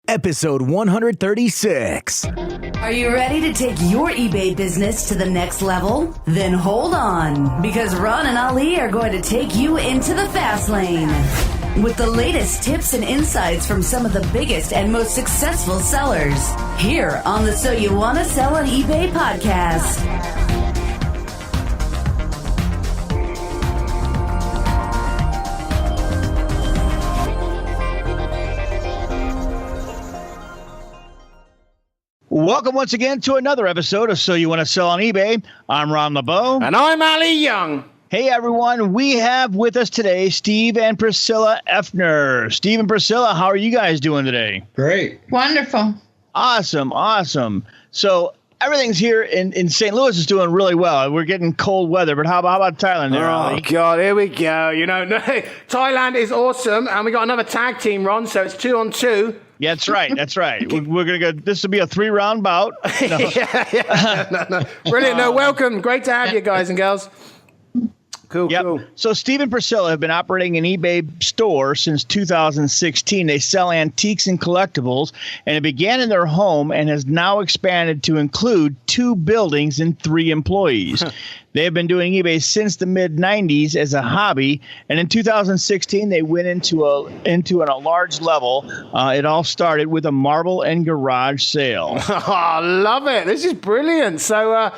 episode 136. Are you ready to take your eBay business to the next level? Then hold on, because Ron and Ali are going to take you into the fast lane with the latest tips and insights from some of the biggest and most successful sellers here on the So You Wanna Sell on eBay podcast. Welcome once again to another episode of So You Want to Sell on eBay. I'm Ron LeBeau. And I'm Ali Young. Hey, everyone. We have with us today Steve and Priscilla Oeffner. Steve and Priscilla, how are you guys doing today? Great. Wonderful. Awesome. So everything's here in St. Louis is doing really well. We're getting cold weather, but how about Thailand there, Ali? Oh, God, here we go. You know, Thailand is awesome, and we got another tag team, Ron, so it's 2-on-2. Yeah, that's right. We're going to go. This will be a 3-round bout. No. No. Brilliant. No, welcome. Great to have you guys and girls. Cool. So Steve and Priscilla have been operating an eBay store since 2016. They sell antiques and collectibles, and it began in their home and has now expanded to include 2 buildings and 3 employees. They have been doing eBay since the mid-'90s as a hobby, and in 2016 they went into a large level. It all started with a marble and garage sale. Oh, I love it. This is brilliant. So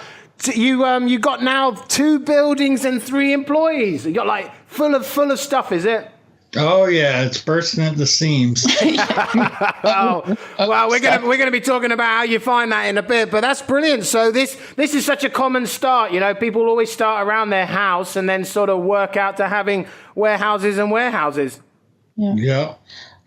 you got now 2 buildings and 3 employees. You got like full of stuff, is it? Oh yeah, it's bursting at the seams. Well, we're gonna be talking about how you find that in a bit, but that's brilliant. So this is such a common start. You know, people always start around their house and then sort of work out to having warehouses and warehouses. Yeah.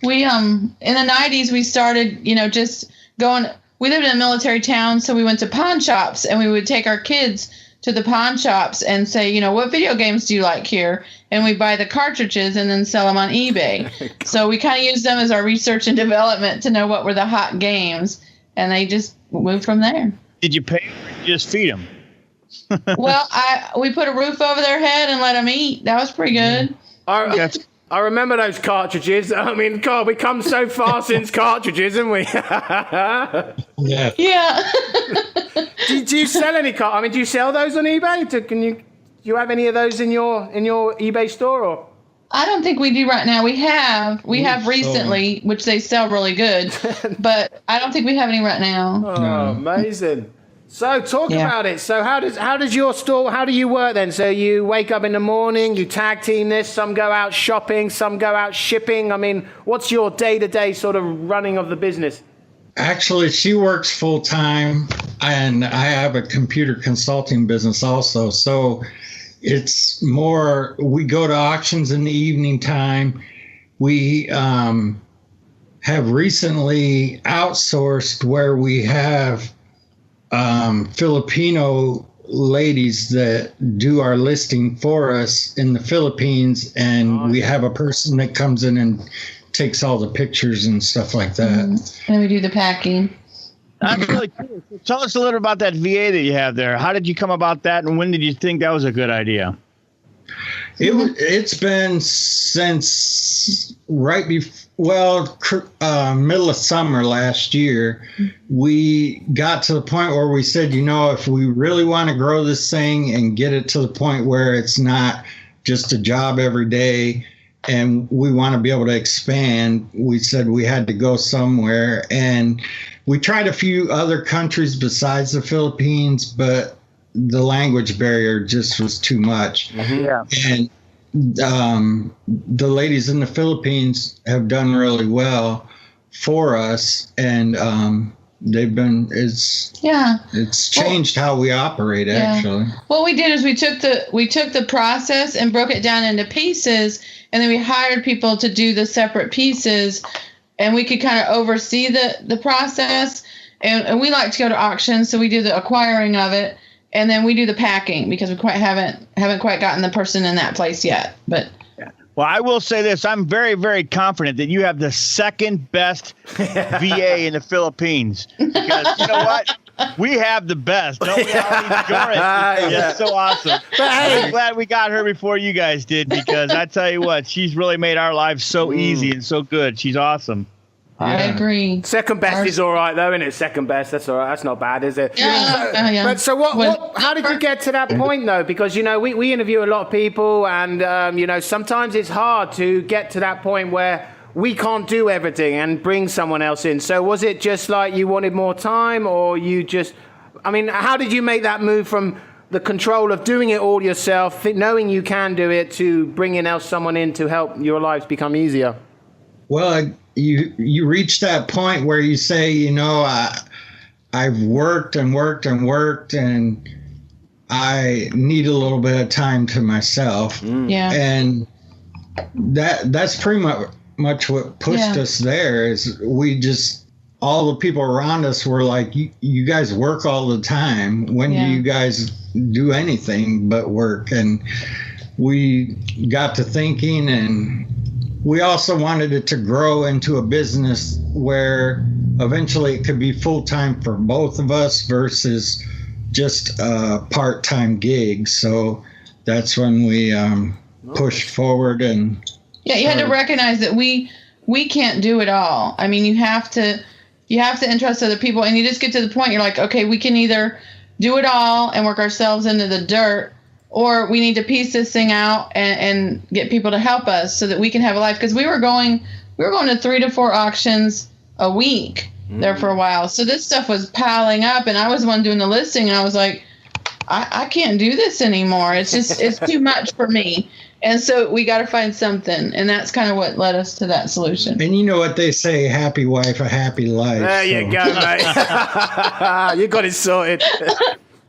We in the 90s we started, just going. We lived in a military town, so we went to pawn shops, and we would take our kids to the pawn shops and say, what video games do you like here? And we buy the cartridges and then sell them on eBay. So we kind of used them as our research and development to know what were the hot games, and they just moved from there. Did you pay or did you just feed them? Well, we put a roof over their head and let them eat. That was pretty good. I remember those cartridges. I mean, God, we come so far since cartridges, haven't we? Yeah. Do you sell any cartridges? I mean, do you sell those on eBay? Do you have any of those in your eBay store? Or? I don't think we do right now. We have recently, which they sell really good, but I don't think we have any right now. Oh, no. Amazing. So talk about it. So how does your store, how do you work then? So you wake up in the morning, you tag team this, some go out shopping, some go out shipping. I mean, what's your day-to-day sort of running of the business? Actually, she works full time, and I have a computer consulting business also. So it's more, we go to auctions in the evening time. We have recently outsourced where we have Filipino ladies that do our listing for us in the Philippines, and we have a person that comes in and takes all the pictures and stuff like that. And we do the packing. I'm really curious. Tell us a little about that VA that you have there. How did you come about that, and when did you think that was a good idea? It's been since middle of summer last year. We got to the point where we said, if we really want to grow this thing and get it to the point where it's not just a job every day, and we want to be able to expand, we said we had to go somewhere. And we tried a few other countries besides the Philippines, but the language barrier just was too much. Yeah. And the ladies in the Philippines have done really well for us, and it's changed how we operate actually. What we did is we took the process and broke it down into pieces, and then we hired people to do the separate pieces, and we could kind of oversee the process. And we like to go to auctions, so we do the acquiring of it. And then we do the packing because we haven't quite gotten the person in that place yet. But well, I will say this: I'm very, very confident that you have the second best VA in the Philippines. Because you know what? We have the best. Don't we, Ali? It's so awesome. But hey, I'm glad we got her before you guys did, because I tell you what, she's really made our lives so easy and so good. She's awesome. I agree. Second best is all right, though, isn't it? Second best, that's all right. That's not bad, is it? Yeah. But so how did you get to that point, though? Because, we interview a lot of people, and, sometimes it's hard to get to that point where we can't do everything and bring someone else in. So was it just like you wanted more time, or how did you make that move from the control of doing it all yourself, knowing you can do it, to bringing someone in to help your lives become easier? Well, you reach that point where you say, I've worked and worked and worked, and I need a little bit of time to myself. Yeah. And that's pretty much what pushed us there. Is all the people around us were like, you guys work all the time. When do you guys do anything but work? And we got to thinking, and we also wanted it to grow into a business where eventually it could be full-time for both of us versus just a part-time gig. So that's when we pushed forward. And you had to recognize that we can't do it all. I mean, you have to entrust other people, and you just get to the point you're like, okay, we can either do it all and work ourselves into the dirt, or we need to piece this thing out and get people to help us so that we can have a life. Because we were going to 3 to 4 auctions a week there for a while. So this stuff was piling up, and I was the one doing the listing, and I was like, I can't do this anymore. It's too much for me. And so we got to find something, and that's kind of what led us to that solution. And you know what they say, happy wife, a happy life. There you go, mate. You got it sorted.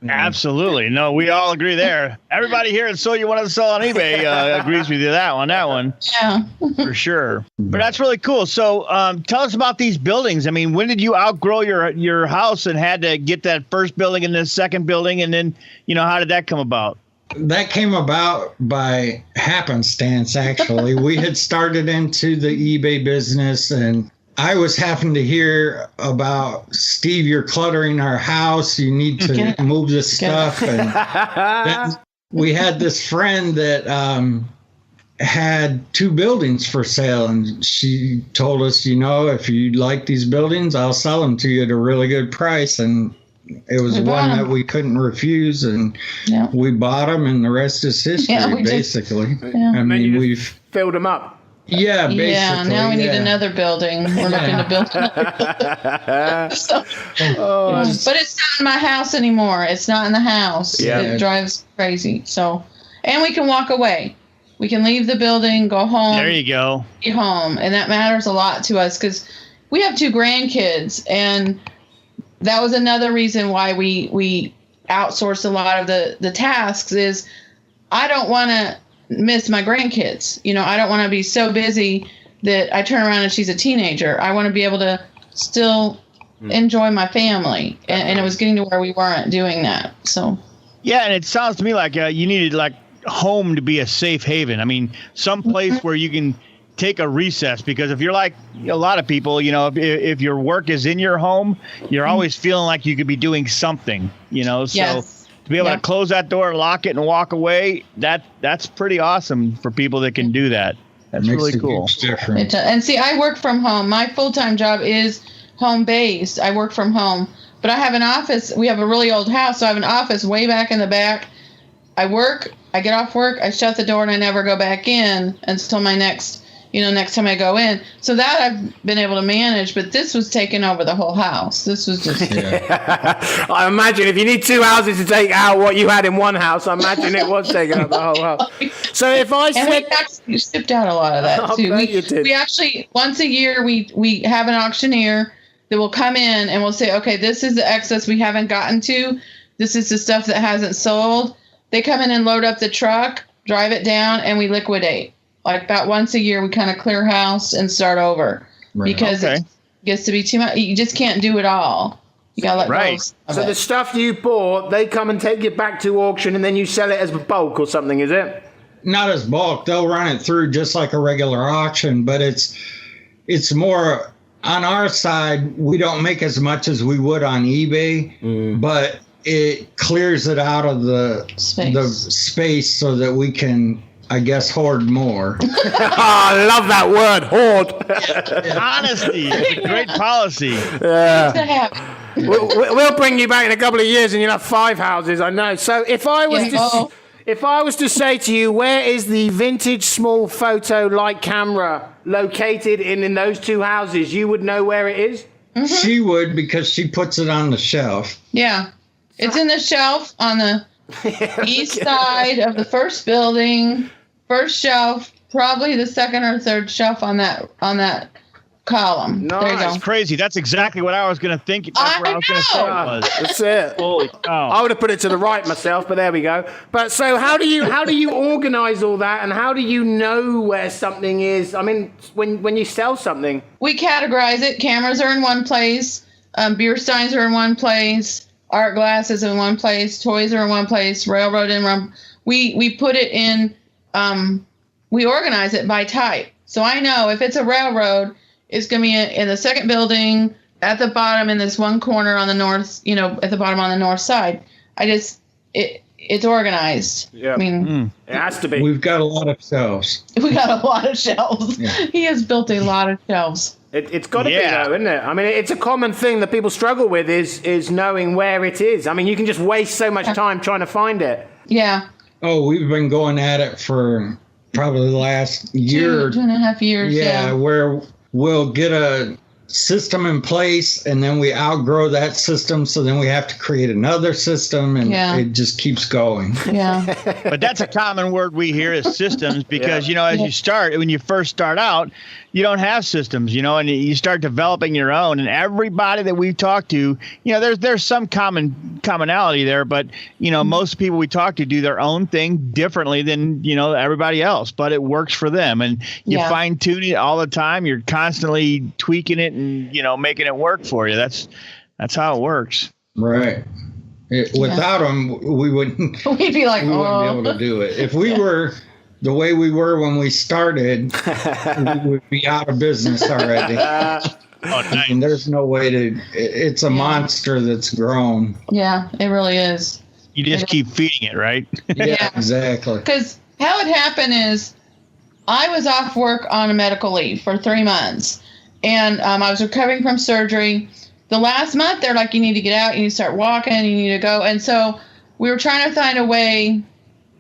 Absolutely. No, we all agree there. Everybody here at So You Want to Sell on eBay agrees with you that one. Yeah. For sure. But that's really cool. So tell us about these buildings. I mean, when did you outgrow your house and had to get that first building and then second building? And then, how did that come about? That came about by happenstance, actually. We had started into the eBay business, and I was having to hear about, Steve, you're cluttering our house. You need to move this stuff. And then we had this friend that had 2 buildings for sale, and she told us, if you like these buildings, I'll sell them to you at a really good price. And it was one that we couldn't refuse, and we bought them, and the rest is history, basically. We've filled them up. Yeah, basically. Yeah, now we need another building. We're looking to build another building. But it's not in my house anymore. It's not in the house. Yeah. It drives crazy. So, and we can walk away. We can leave the building, go home. There you go. Be home. And that matters a lot to us because we have 2 grandkids. And that was another reason why we outsourced a lot of the tasks is I don't want to miss my grandkids. I don't want to be so busy that I turn around and she's a teenager. I want to be able to still enjoy my family. And it was getting to where we weren't doing that. So. Yeah. And it sounds to me like you needed home to be a safe haven. I mean, some place where you can take a recess, because if you're like a lot of people, if your work is in your home, you're always feeling like you could be doing something, so. Yes. To be able to close that door, lock it, and walk away, that's pretty awesome for people that can do that. That's really cool. And see, I work from home. My full-time job is home-based. I work from home. But I have an office. We have a really old house, so I have an office way back in the back. I work, I get off work, I shut the door, and I never go back in until my next time I go in. So that I've been able to manage, but this was taking over the whole house. This was just... I imagine if you need 2 houses to take out what you had in one house, I imagine it was taking up the whole house. So if I said... And we actually shipped out a lot of that, too. We actually, once a year, we have an auctioneer that will come in and we'll say, okay, this is the excess we haven't gotten to. This is the stuff that hasn't sold. They come in and load up the truck, drive it down, and we liquidate. About once a year, we kind of clear house and start over because it gets to be too much. You just can't do it all. You got to let go. So the stuff you bought, they come and take it back to auction, and then you sell it as bulk or something, is it? Not as bulk. They'll run it through just like a regular auction, but it's more on our side. We don't make as much as we would on eBay, but it clears it out of the space so that we can I guess, hoard more. I love that word, hoard. Honesty. It's a great policy. We'll bring you back in a couple of years and you'll have 5 houses, I know. So if I was to say to you, where is the vintage small photo light camera located in those 2 houses, you would know where it is? Mm-hmm. She would, because she puts it on the shelf. Yeah. It's in the shelf on the east side of the first building, first shelf, probably the second or third shelf on that column. Nice. There you go. That's crazy. That's exactly what I was going to think. That's what I was going to say it was. That's it. Holy cow. I would have put it to the right myself, but there we go. But so how do you organize all that, and how do you know where something is? I mean, when you sell something, We categorize it. Cameras are in one place. Beer steins are in one place. Art glasses in one place. Toys are in one place. Railroad in one. We put it in. We organize it by type. So I know if it's a railroad, it's going to be in the second building at the bottom in this one corner on the north, at the bottom on the north side. It's organized. Yeah. I mean, it has to be. We've got a lot of shelves. we got a lot of shelves. Yeah. He has built a lot of shelves. It's got to be though, isn't it? I mean, it's a common thing that people struggle with is knowing where it is. I mean, you can just waste so much time trying to find it. Yeah. Oh, we've been going at it for probably the last year. 2.5 years. Yeah, where we'll get a system in place and then we outgrow that system, so then we have to create another system, and it just keeps going. Yeah. But that's a common word we hear is systems, because when you first start out, you don't have systems, and you start developing your own. And everybody that we've talked to, there's some commonality there, but most people we talk to do their own thing differently than everybody else, but it works for them, and you fine tune it all the time. You're constantly tweaking it and making it work for you. That's how it works. Right. Without them, we wouldn't. We'd be like, we wouldn't be able to do it. If we were the way we were when we started, we would be out of business already. Nice. And there's no way to. It's a monster that's grown. Yeah, it really is. You just keep feeding it, right? Yeah, exactly. Because how it happened is I was off work on a medical leave for 3 months, and I was recovering from surgery. The last month, they're like, you need to get out, you need to start walking, you need to go. And so we were trying to find a way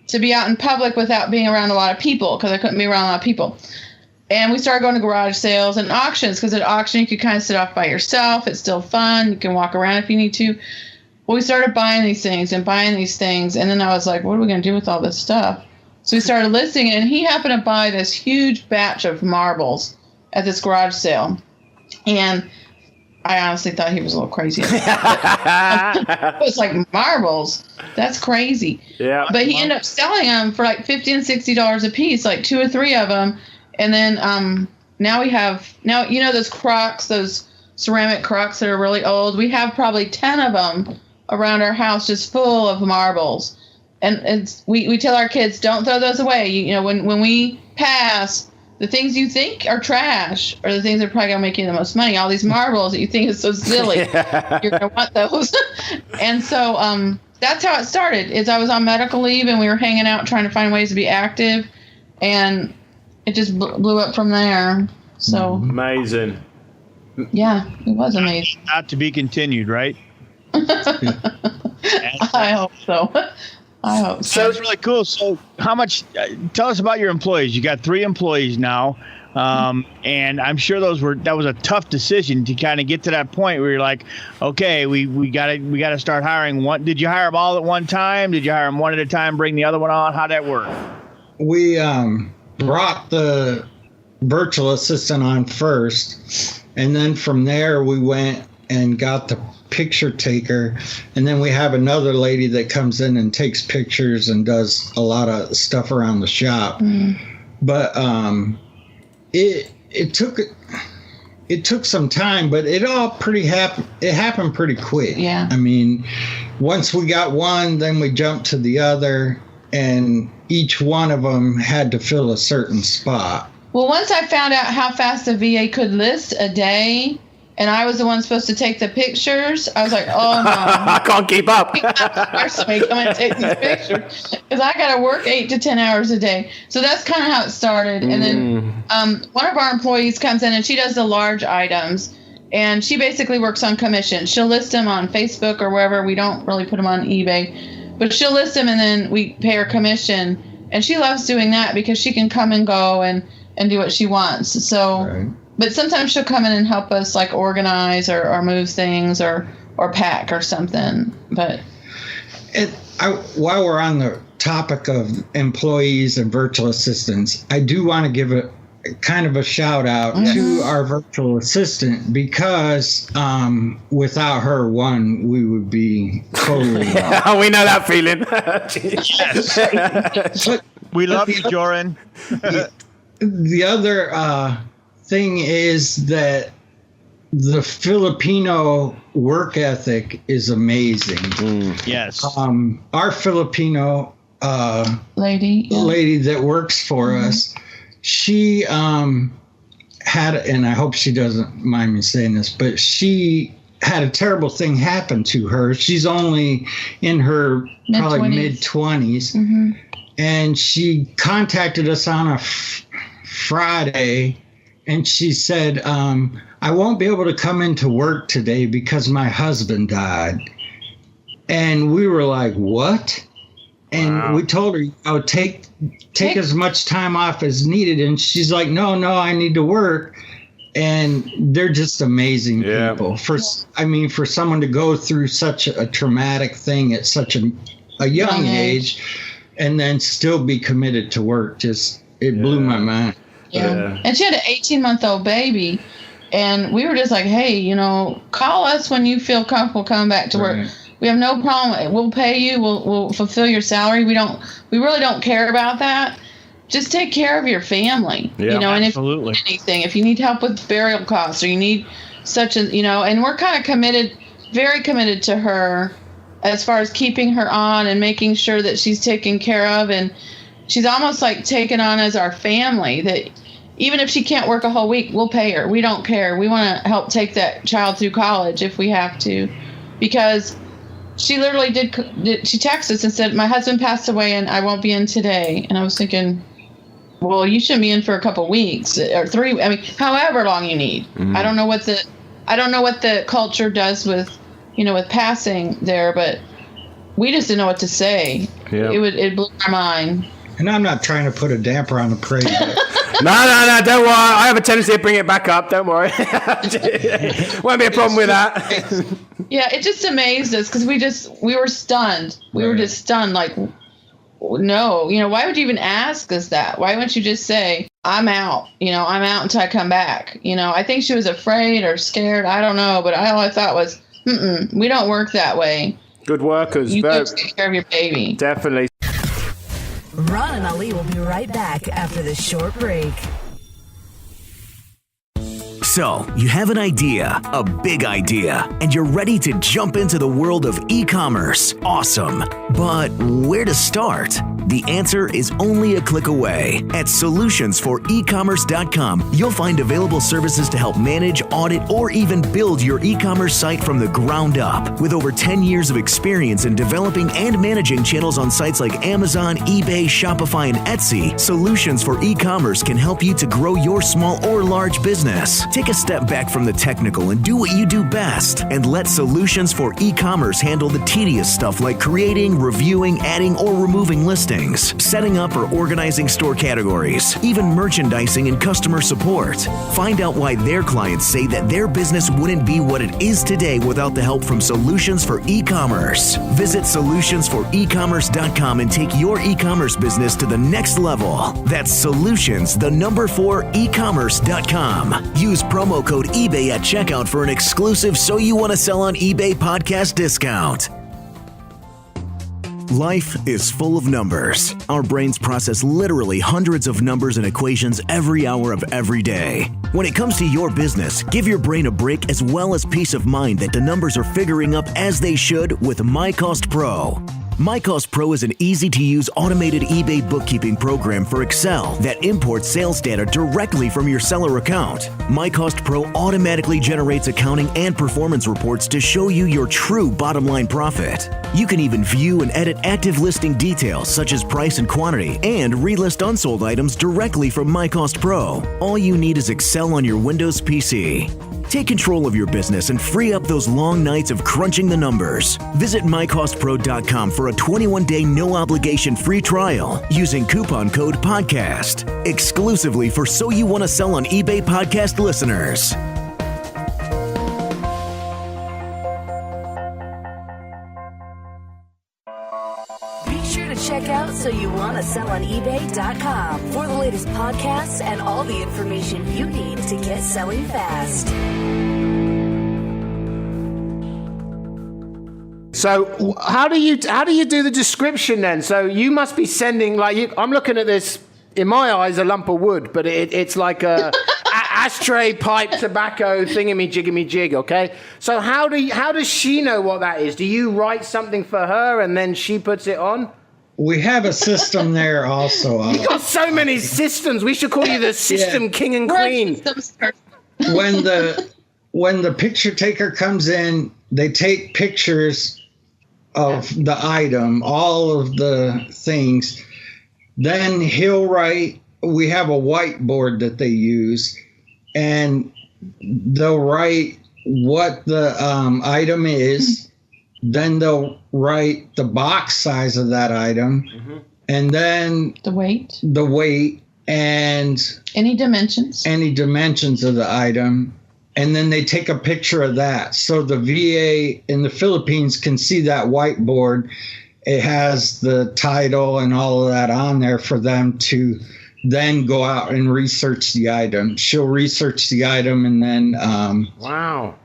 to be out in public without being around a lot of people, because I couldn't be around a lot of people. And we started going to garage sales and auctions, because at auction you could kind of sit off by yourself. It's still fun. You can walk around if you need to. Well, we started buying these things. And then I was like, what are we going to do with all this stuff? So we started listing it, and he happened to buy this huge batch of marbles at this garage sale. And I honestly thought he was a little crazy. It was like, marbles? That's crazy. Yeah. But he ended up selling them for like $50 and $60 a piece, like 2 or 3 of them. And then now we have, those crocs, those ceramic crocs that are really old. We have probably 10 of them around our house just full of marbles. And we tell our kids, don't throw those away. When we pass, the things you think are trash are the things that are probably going to make you the most money. All these marbles that you think is so silly, you're going to want those. And so that's how it started. Is I was on medical leave, and we were hanging out trying to find ways to be active. And it just blew up from there. So amazing. Yeah, it was amazing. Not to be continued, right? I hope so. So it's really cool. So how much, tell us about your employees. You got 3 employees now. And I'm sure that was a tough decision to kind of get to that point where you're like, okay, we got to start hiring one. Did you hire them all at one time? Did you hire them one at a time, bring the other one on? How'd that work? We brought the virtual assistant on first, and then from there we went and got the picture taker, and then we have another lady that comes in and takes pictures and does a lot of stuff around the shop. But it took some time, but it happened pretty quick. Yeah. I mean, once we got one, then we jumped to the other, and each one of them had to fill a certain spot. Well, once I found out how fast the VA could list a day, and I was the one supposed to take the pictures. I was like, oh no, I can't keep up. Somebody come and take these pictures because I got to work 8 to 10 hours a day. So that's kind of how it started. And then one of our employees comes in and she does the large items, and she basically works on commission. She'll list them on Facebook or wherever. We don't really put them on eBay, but she'll list them and then we pay her commission. And she loves doing that because she can come and go and do what she wants. So. Right. But sometimes she'll come in and help us like organize or move things or pack or something. But while we're on the topic of employees and virtual assistants, I do want to give a kind of a shout out to our virtual assistant because without her, we would be totally lost. We know that feeling. Yes. We love you, Joran. The other thing is that the Filipino work ethic is amazing. Yes. Our Filipino lady that works for us, she had, and I hope she doesn't mind me saying this, but she had a terrible thing happen to her. She's only in her probably mid-20s. And she contacted us on a Friday. And she said, I won't be able to come into work today because my husband died. And we were like, what? And we told her, oh, take as much time off as needed. And she's like, no, I need to work. And they're just amazing people. For someone to go through such a traumatic thing at such a young age and then still be committed to work, it blew my mind. Yeah. And she had an 18-month-old baby, and we were just like, hey, call us when you feel comfortable coming back to work. We have no problem. We'll pay you. We'll fulfill your salary. We really don't care about that. Just take care of your family. Yeah, and absolutely. If you need anything, if you need help with burial costs or you need and we're kind of very committed to her as far as keeping her on and making sure that she's taken care of, and she's almost like taken on as our family, that even if she can't work a whole week, we'll pay her. We don't care. We want to help take that child through college if we have to, because she literally she texted us and said, my husband passed away and I won't be in today. And I was thinking, well, you shouldn't be in for a couple weeks or 3. I mean, however long you need. I don't know what the culture does with, with passing there, but we just didn't know what to say. Yeah. It blew our mind. And I'm not trying to put a damper on the parade. No, don't worry. I have a tendency to bring it back up. Don't worry. Won't be a problem with that. Yeah, it just amazed us because we were stunned. We were just stunned. Like, no, why would you even ask us that? Why wouldn't you just say, I'm out? I'm out until I come back. I think she was afraid or scared. I don't know. But all I thought was, we don't work that way. Good workers. You go take care of your baby. Definitely. Ron and Ali will be right back after this short break. So, you have an idea, a big idea, and you're ready to jump into the world of e-commerce. Awesome. But where to start? The answer is only a click away. At solutionsforecommerce.com, you'll find available services to help manage, audit, or even build your e-commerce site from the ground up. With over 10 years of experience in developing and managing channels on sites like Amazon, eBay, Shopify, and Etsy, Solutions for E-commerce can help you to grow your small or large business. Take a step back from the technical and do what you do best, and let Solutions for E-commerce handle the tedious stuff like creating, reviewing, adding, or removing listings, setting up or organizing store categories, even merchandising and customer support. Find out why their clients say that their business wouldn't be what it is today without the help from Solutions for E-commerce. Visit solutionsforecommerce.com and take your e-commerce business to the next level. That's solutions, 4 ecommerce.com. Use promo code eBay at checkout for an exclusive So You Want to Sell on eBay podcast discount. Life is full of numbers. Our brains process literally hundreds of numbers and equations every hour of every day. When it comes to your business, give your brain a break as well as peace of mind that the numbers are figuring up as they should with MyCost Pro. MyCost Pro is an easy-to-use automated eBay bookkeeping program for Excel that imports sales data directly from your seller account. MyCost Pro automatically generates accounting and performance reports to show you your true bottom line profit. You can even view and edit active listing details such as price and quantity and relist unsold items directly from MyCost Pro. All you need is Excel on your Windows PC. Take control of your business and free up those long nights of crunching the numbers. Visit mycostpro.com for a 21-day no-obligation free trial using coupon code PODCAST, exclusively for So You Want to Sell on eBay podcast listeners. Be sure to check out So You Want to Sell on eBay.com for the latest podcasts and all the information you need to get selling fast. So how do you do the description then? So you must be sending I'm looking at this, in my eyes, a lump of wood, but it's like a ashtray, pipe, tobacco, thingamajiggy-jig, okay? So how does she know what that is? Do you write something for her and then she puts it on? We have a system there also. You've got so many systems. We should call you the system king and queen. When the picture taker comes in, they take pictures of the item, all of the things. Then he'll write. We have a whiteboard that they use, and they'll write what the item is. Then they'll write the box size of that item, and then The weight. And Any dimensions of the item. And then they take a picture of that. So the VA in the Philippines can see that whiteboard. It has the title and all of that on there for them to then go out and research the item. She'll research the item, and then Wow.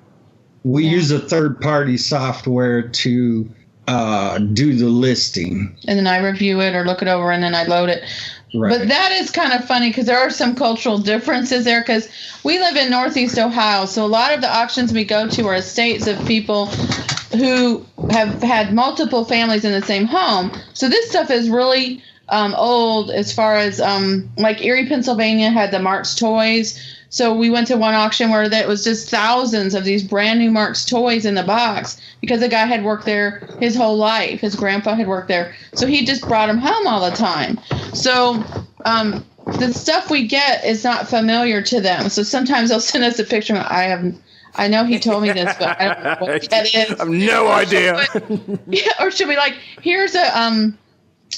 We use a third-party software to do the listing. And then I review it or look it over, and then I load it. Right. But that is kind of funny because there are some cultural differences there, because we live in Northeast Ohio. So a lot of the auctions we go to are estates of people who have had multiple families in the same home. So this stuff is really old, as far as like Erie, Pennsylvania had the Mark's toys. So we went to one auction where there was just thousands of these brand new Mark's toys in the box because the guy had worked there his whole life. His grandpa had worked there. So he just brought them home all the time. So the stuff we get is not familiar to them. So sometimes they'll send us a picture. I know he told me this, but I don't know what that is. I have no idea. Or should we here's a,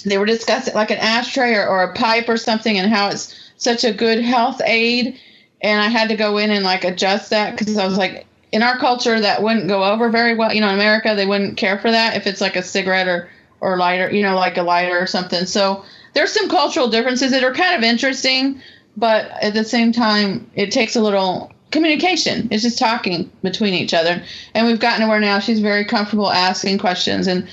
they were discussing like an ashtray or a pipe or something and how it's such a good health aid. And I had to go in and adjust that because I was like, in our culture, that wouldn't go over very well. In America, they wouldn't care for that if it's like a cigarette or lighter, like a lighter or something. So there's some cultural differences that are kind of interesting, but at the same time, it takes a little communication. It's just talking between each other. And we've gotten to where now she's very comfortable asking questions and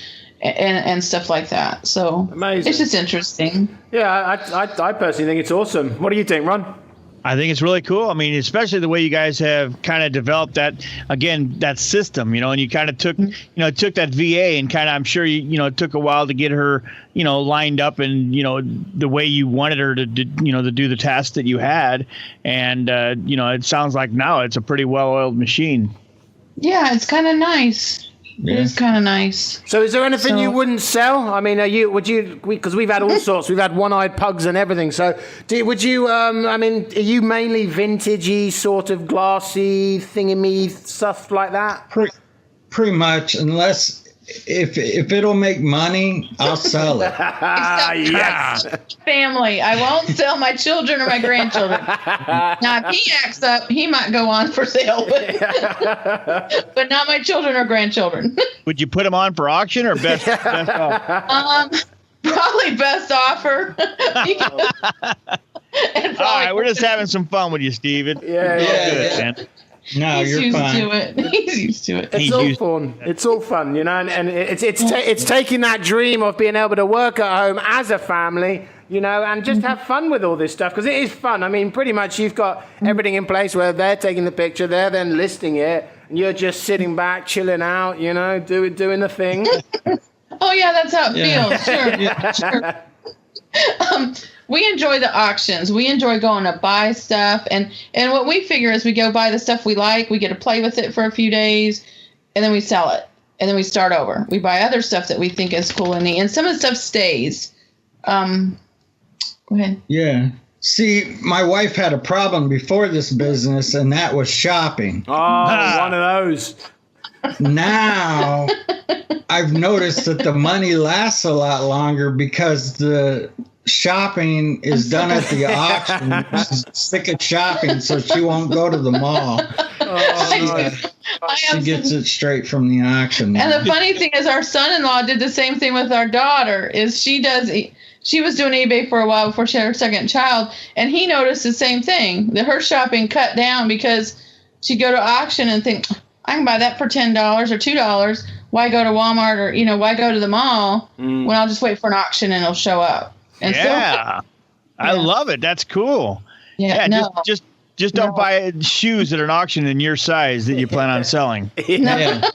stuff like that. So amazing. It's just interesting. Yeah, I personally think it's awesome. What do you think, Ron? I think it's really cool. I mean, especially the way you guys have kind of developed that system, and you kind of took that VA and kind of, I'm sure it took a while to get her, lined up and, the way you wanted her to do the task that you had. And, it sounds like now it's a pretty well-oiled machine. Yeah, it's kind of nice. Yeah. It is kind of nice. So is there anything you wouldn't sell? I mean, because we've had all sorts. We've had one-eyed pugs and everything. So are you mainly vintagey, sort of glassy, thingamy stuff like that? Pretty much, unless if it'll make money, I'll sell it. Yes. Family. I won't sell my children or my grandchildren. Now, if he acts up, he might go on for sale, but not my children or grandchildren. Would you put them on for auction or best offer? Probably best offer. All right, we're just having some fun with you, Steven. Yeah. No, you're fine. He's used to it. It's all fun. It's all fun, and it's taking that dream of being able to work at home as a family, and just have fun with all this stuff, because it is fun. I mean, pretty much you've got everything in place where they're taking the picture, they're then listing it, and you're just sitting back, chilling out, doing the thing. Oh yeah, that's how it Yeah. feels. Sure, Yeah. sure. We enjoy the auctions. We enjoy going to buy stuff, and what we figure is we go buy the stuff we like. We get to play with it for a few days, and then we sell it, and then we start over. We buy other stuff that we think is cool and neat, and some of the stuff stays. Go ahead. Yeah. See, my wife had a problem before this business, and that was shopping. Oh, one of those. Now, I've noticed that the money lasts a lot longer because the shopping is done at the auction. She's sick of shopping, so she won't go to the mall. She gets it straight from the auction. And the funny thing is, our son-in-law did the same thing with our daughter. She was doing eBay for a while before she had her second child, and he noticed the same thing, that her shopping cut down because she'd go to auction and think, I can buy that for $10 or $2. Why go to Walmart or, why go to the mall when I'll just wait for an auction and it'll show up? And I love it. That's cool. Yeah, just don't buy shoes at an auction in your size that you plan on selling. Yeah.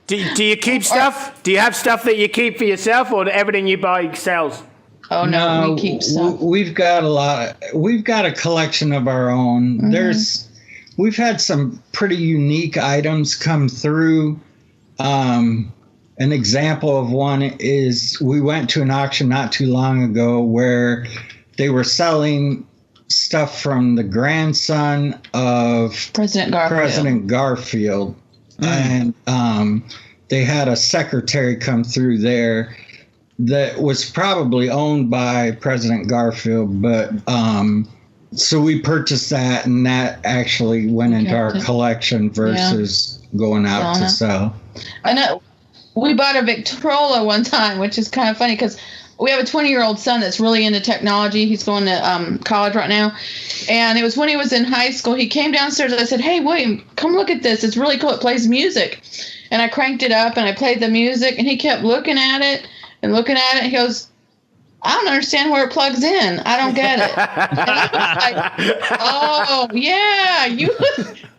Do you keep stuff? Do you have stuff that you keep for yourself, or everything you buy sells? Oh no, we keep stuff. We've got a lot. We've got a collection of our own. Mm-hmm. We've had some pretty unique items come through. An example of one is we went to an auction not too long ago where they were selling stuff from the grandson of President Garfield. And they had a secretary come through there that was probably owned by President Garfield, but so we purchased that, and that actually went into our collection versus going out to sell. I know. We bought a Victrola one time, which is kind of funny because we have a 20-year-old son that's really into technology. He's going to college right now. And it was when he was in high school. He came downstairs and I said, hey, William, come look at this. It's really cool. It plays music. And I cranked it up and I played the music. And he kept looking at it and looking at it. He goes, I don't understand where it plugs in. I don't get it. And I was like, oh, yeah.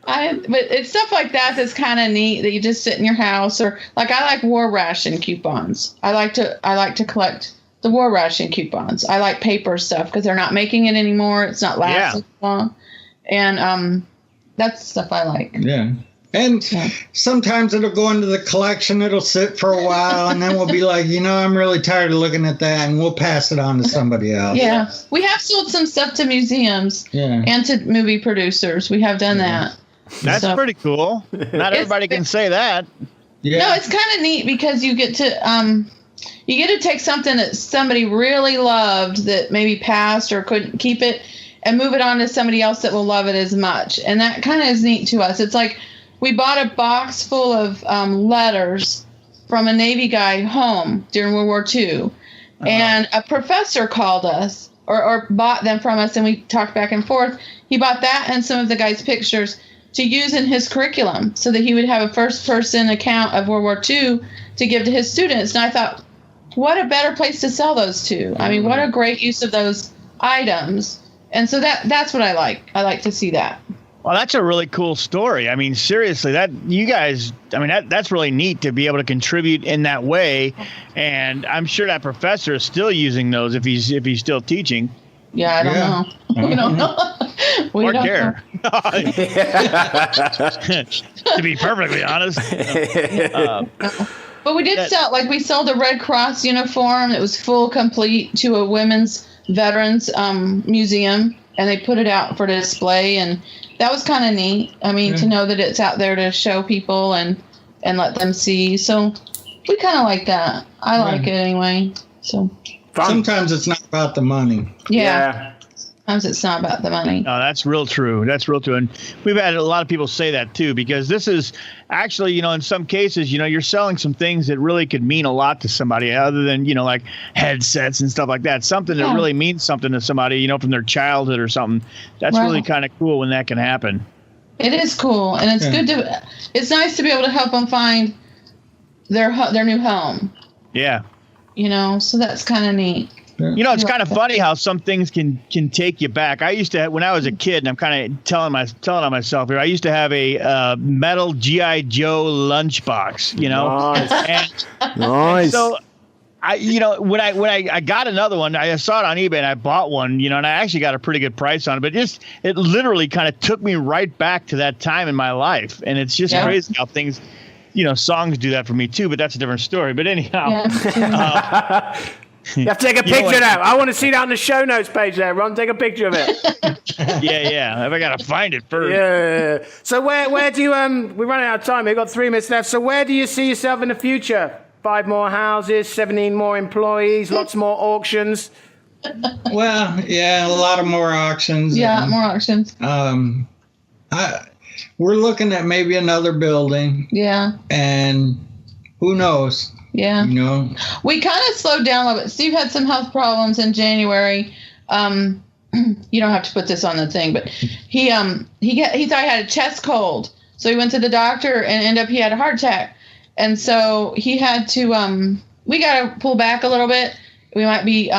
But it's stuff like that that's kind of neat that you just sit in your house. Or like I like war ration coupons. I like to collect the war ration coupons. I like paper stuff because they're not making it anymore. It's not lasting long. And that's stuff I like. Yeah. And sometimes it'll go into the collection. It'll sit for a while, and then we'll be like, I'm really tired of looking at that, and we'll pass it on to somebody else. Yeah. We have sold some stuff to museums and to movie producers. We have done that. That's pretty cool. Not everybody can say that. Yeah. No, it's kind of neat because you get to take something that somebody really loved that maybe passed or couldn't keep it and move it on to somebody else that will love it as much. And that kind of is neat to us. It's like we bought a box full of letters from a Navy guy home during World War II. And a professor called us or bought them from us, and we talked back and forth. He bought that and some of the guy's pictures to use in his curriculum so that he would have a first-person account of World War II to give to his students. And I thought, what a better place to sell those to. I mean, what a great use of those items. And so that's what I like. I like to see that. Well, that's a really cool story. I mean, seriously, that's really neat to be able to contribute in that way. And I'm sure that professor is still using those if he's still teaching. Yeah, I don't know. We don't know. We don't care. To be perfectly honest. But we did sell, we sold a Red Cross uniform that was full complete to a women's veterans museum, and they put it out for display, and that was kind of neat. I mean, to know that it's out there to show people and let them see. So we kind of like that. I like it anyway. So sometimes it's not about the money. Yeah. Sometimes it's not about the money. No, that's real true. That's real true. And we've had a lot of people say that too, because this is actually, in some cases, you're selling some things that really could mean a lot to somebody other than, like headsets and stuff like that. Something that really means something to somebody, from their childhood or something. That's really kind of cool when that can happen. It is cool. And it's it's nice to be able to help them find their new home. Yeah. So that's kind of neat. You know, it's kind of funny how some things can take you back. I used to, when I was a kid, and I'm kind of telling on myself here, I used to have a metal G.I. Joe lunchbox, you know? Nice. And so, when I got another one, I saw it on eBay and I bought one, you know, and I actually got a pretty good price on it, but it literally kind of took me right back to that time in my life. And it's just crazy how things, you know, songs do that for me too, but that's a different story. But anyhow, you have to take a picture of that. I want to see that on the show notes page there, Ron. Take a picture of it. yeah. I got to find it first. Yeah. So where do you, we're running out of time. We've got 3 minutes left. So where do you see yourself in the future? 5 more houses, 17 more employees, lots more auctions. Well, yeah, a lot of more auctions. Yeah, more auctions. We're looking at maybe another building. Yeah. And who knows? Yeah. You know, we kind of slowed down a little bit. Steve had some health problems in January. You don't have to put this on the thing, but he thought he had a chest cold. So he went to the doctor and ended up he had a heart attack. And so he had to we got to pull back a little bit. We might be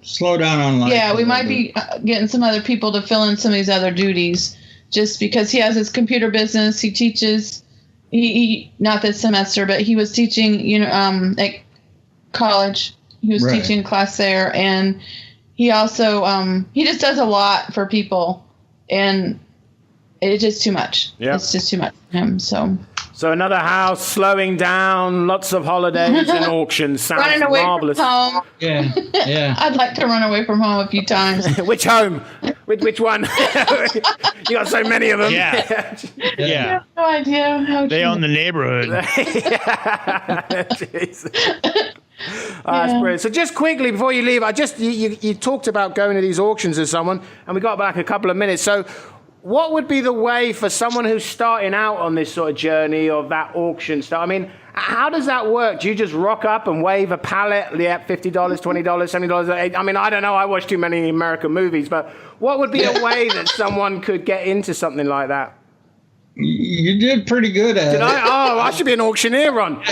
slow down on life. Yeah, we might be getting some other people to fill in some of these other duties just because he has his computer business. He teaches he not this semester, but he was teaching, you know, at college. He was teaching a class there, and he also he just does a lot for people, and it's just too much. Yeah. It's just too much for him. So another house, slowing down, lots of holidays and auctions. Sounds running away marvelous. from home. Yeah. I'd like to run away from home a few times. Which home? Which one? You got so many of them. Yeah. I have no idea how they own the neighborhood. That's brilliant. So just quickly before you leave, you talked about going to these auctions with someone, and we got back a couple of minutes. So what would be the way for someone who's starting out on this sort of journey of that auction stuff? I mean, how does that work? Do you just rock up and wave a pallet, $50, $20, $70? I mean, I don't know. I watch too many American movies, but what would be a way that someone could get into something like that? You did pretty good at it. Oh, I should be an auctioneer, Ron.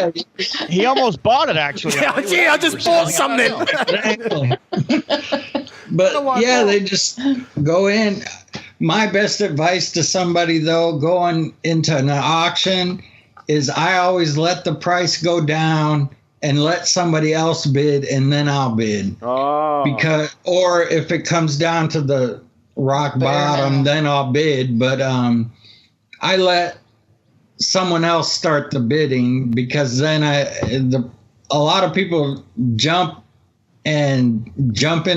He almost bought it, actually. Gee, I just bought something. Exactly. But yeah, they just go in. My best advice to somebody, though, going into an auction is I always let the price go down and let somebody else bid, and then I'll bid. Oh. Or if it comes down to the rock bottom, then I'll bid. But I let someone else start the bidding, because then a lot of people jump in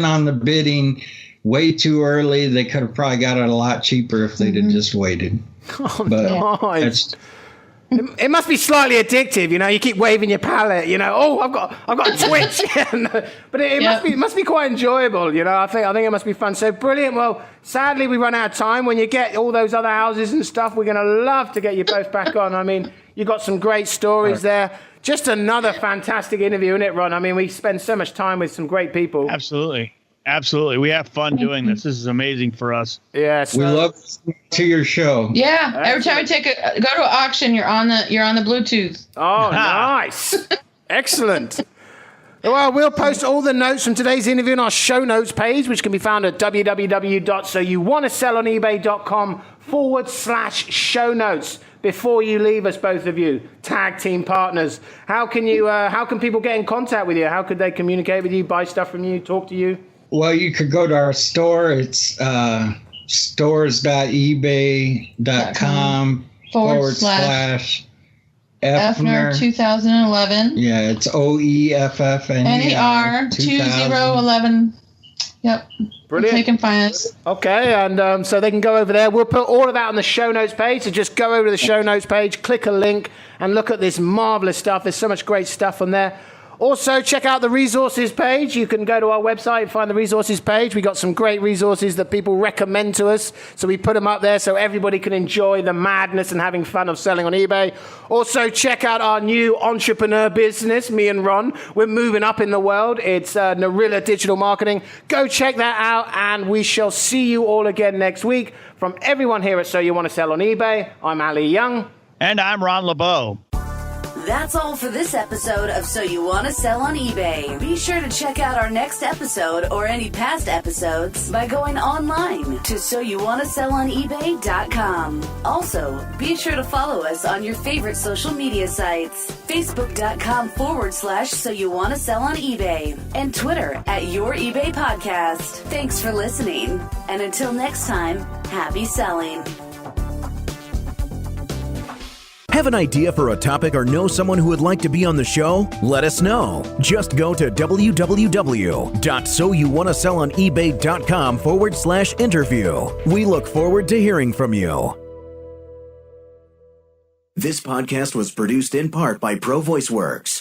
on the bidding way too early. They could have probably got it a lot cheaper if they'd have just waited. Oh, nice. It must be slightly addictive, you know. You keep waving your pallet, you know. Oh, I've got a twitch, but it must be quite enjoyable, you know. I think it must be fun. So brilliant. Well, sadly we run out of time. When you get all those other houses and stuff, we're gonna love to get you both back on. I mean, you got some great stories there. Just another fantastic interview, isn't it, Ron? I mean, we spend so much time with some great people. Absolutely. We have fun doing this. This is amazing for us. Yes. We love to your show. Yeah. Every time we go to an auction, you're on the Bluetooth. Oh, nice. Excellent. Well, we'll post all the notes from today's interview on our show notes page, which can be found at www.soyouwantasellonebay.com/show notes. Before you leave us, both of you, tag team partners, how can people get in contact with you? How could they communicate with you, buy stuff from you, talk to you? Well, you could go to our store. It's stores.ebay.com /Oeffner 2011. Yeah, it's OEFFNER 2011. Yep. Brilliant. They can find us. Okay, and so they can go over there. We'll put all of that on the show notes page. So just go over to the show notes page, click a link, and look at this marvelous stuff. There's so much great stuff on there. Also, check out the resources page. You can go to our website and find the resources page. We got some great resources that people recommend to us. So we put them up there so everybody can enjoy the madness and having fun of selling on eBay. Also, check out our new entrepreneur business, me and Ron. We're moving up in the world. It's Narilla Digital Marketing. Go check that out, and we shall see you all again next week. From everyone here at So You Want to Sell on eBay, I'm Ali Young. And I'm Ron LeBeau. That's all for this episode of So You Want to Sell on eBay. Be sure to check out our next episode or any past episodes by going online to soyouwantasellonebay.com. Also, be sure to follow us on your favorite social media sites, facebook.com/So You Want to Sell on eBay, and Twitter @Your eBay Podcast. Thanks for listening. And until next time, happy selling. Have an idea for a topic or know someone who would like to be on the show? Let us know. Just go to www.soyouwantasellonebay.com/interview. We look forward to hearing from you. This podcast was produced in part by Pro Voice Works.